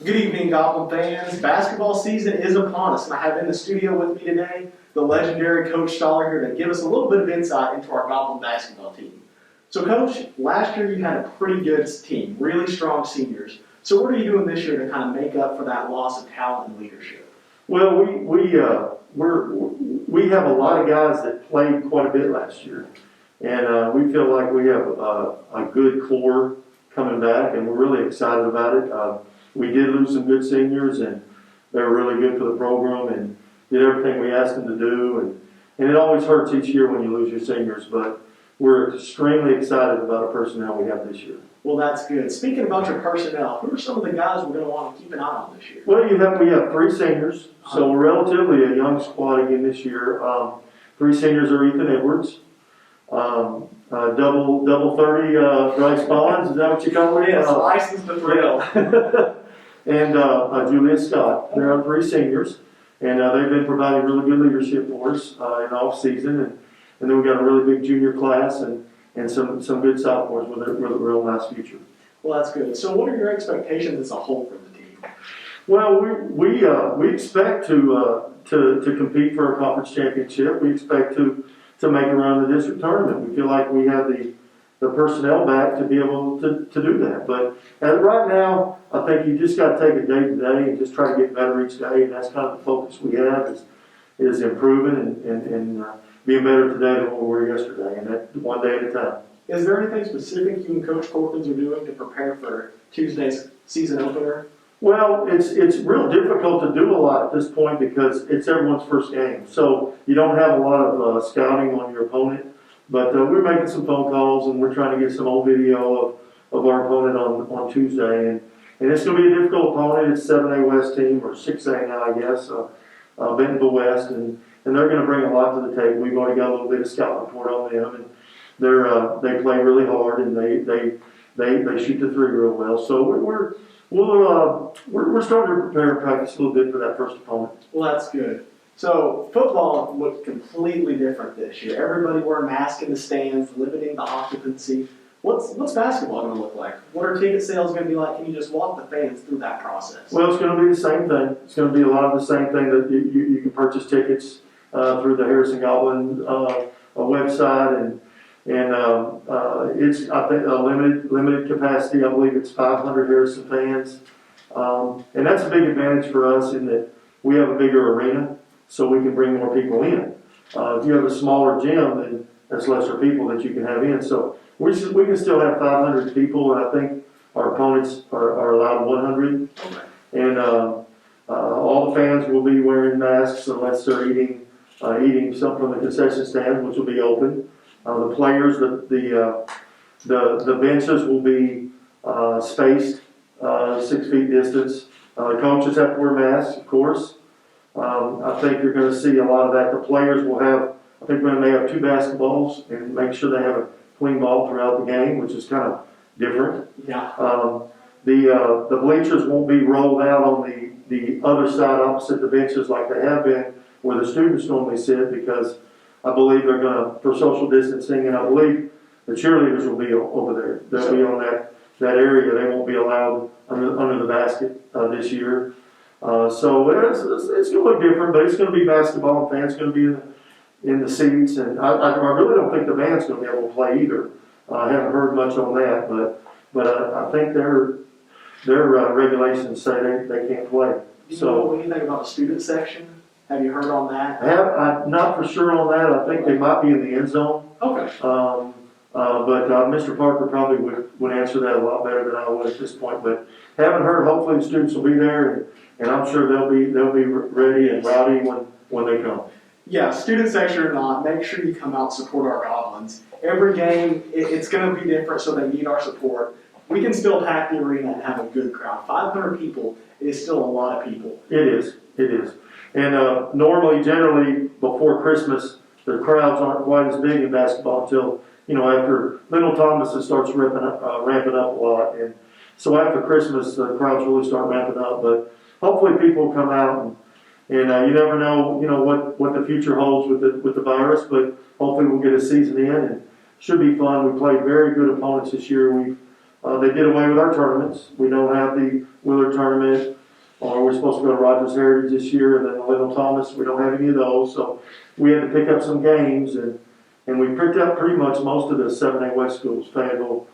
Good evening, Goblin fans. Basketball season is upon us, and I have in the studio with me today the legendary Coach Stahler here to give us a little bit of insight into our Goblin basketball team. So, Coach, last year you had a pretty good team, really strong seniors. So, what are you doing this year to kind of make up for that loss of talent and leadership? Well, we have a lot of guys that played quite a bit last year, and we feel like we have a good core coming back, and we're really excited about it. We did lose some good seniors, and they were really good for the program and did everything we asked them to do. And it always hurts each year when you lose your seniors, but we're extremely excited about the personnel we have this year. Well, that's good. Speaking about your personnel, who are some of the guys we're going to want to keep an eye on this year? Well, we have three seniors, so we're relatively a young squad again this year. Three seniors are Ethan Edwards, double 30 Bryce Bonds, is that what you call it? Yes, licensed to thrill. And Julia Scott. They're our three seniors, and they've been providing really good leadership for us in off season, and then we've got a really big junior class and some good sophomores with a real nice future. Well, that's good. So, what are your expectations as a whole for the team? Well, we expect to compete for a conference championship. We expect to make a run in the district tournament. We feel like we have the personnel back to be able to do that. But right now, I think you just got to take it day to day and just try to get better each day. And that's kind of the focus we have is improving and being better today than what we were yesterday, and that one day at a time. Is there anything specific you and Coach Corkins are doing to prepare for Tuesday's season opener? Well, it's real difficult to do a lot at this point because it's everyone's first game. So you don't have a lot of scouting on your opponent. But we're making some phone calls, and we're trying to get some old video of our opponent on Tuesday. And it's going to be a difficult opponent. It's 7A West team, or 6A now, I guess, Bentonville West. And they're going to bring a lot to the table. We've already got a little bit of scout report on them. And they play really hard, and they shoot the three real well. So we're starting to prepare and practice a little bit for that first opponent. Well, that's good. So football looked completely different this year. Everybody wearing masks in the stands, limiting the occupancy. What's basketball going to look like? What are ticket sales going to be like? Can you just walk the fans through that process? Well, it's going to be the same thing. It's going to be a lot of the same thing that you can purchase tickets through the Harrison Goblin website, and it's, I think, a limited capacity. I believe it's 500 Harrison fans, and that's a big advantage for us in that we have a bigger arena, so we can bring more people in. If you have a smaller gym, then there's lesser people that you can have in. So we can still have 500 people, and I think our opponents are allowed 100. Okay. And all the fans will be wearing masks unless they're eating something from the concession stand, which will be open. The players, the benches will be spaced 6 feet distance. The coaches have to wear masks, of course. I think you're going to see a lot of that. The players will have, I think we may have 2 basketballs and make sure they have a clean ball throughout the game, which is kind of different. Yeah. The bleachers won't be rolled out on the other side opposite the benches like they have been where the students normally sit, because I believe they're going to, for social distancing, and I believe the cheerleaders will be over there. They'll be on that area. They won't be allowed under the basket this year. So it's going to look different, but it's going to be basketball, and fans going to be in the seats. And I really don't think the band's going to be able to play either. I haven't heard much on that, but I think their regulations say they can't play. Do you know anything about the student section? Have you heard on that? I'm not for sure on that. I think they might be in the end zone. Okay. But Mr. Parker probably would answer that a lot better than I would at this point. But haven't heard. Hopefully the students will be there, and I'm sure they'll be ready and rowdy when they come. Yeah, student section or not, make sure you come out and support our Goblins. Every game, it's going to be different, so they need our support. We can still pack the arena and have a good crowd. 500 people is still a lot of people. It is. And normally, generally, before Christmas, the crowds aren't quite as big in basketball until, after Little Thomas starts ramping up a lot. And so after Christmas, the crowds really start ramping up. But hopefully people will come out, and you never know, what the future holds with the virus. But hopefully we'll get a season in, and should be fun. We played very good opponents this year. They did away with our tournaments. We don't have the Willard tournament, or we're supposed to go to Rogers Heritage this year, and then the Little Thomas. We don't have any of those, so we had to pick up some games, and we picked up pretty much most of the 7A West schools, Fayetteville,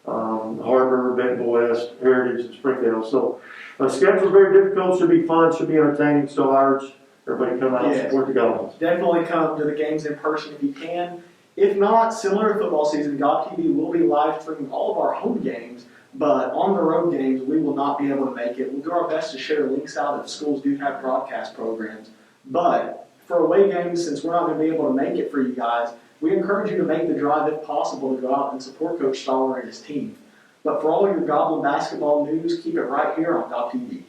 Harbor, Bentonville West, Heritage, and Springdale. So the schedule's very difficult, should be fun, should be entertaining, so I urge everybody come out and Yes. support the Goblins. Definitely come to the games in person if you can. If not, similar to football season, GovTV will be live streaming all of our home games, but on the road games, we will not be able to make it. We'll do our best to share links out if schools do have broadcast programs. But for away games, since we're not going to be able to make it for you guys, we encourage you to make the drive if possible to go out and support Coach Stahler and his team. But for all your Goblin basketball news, keep it right here on GovTV.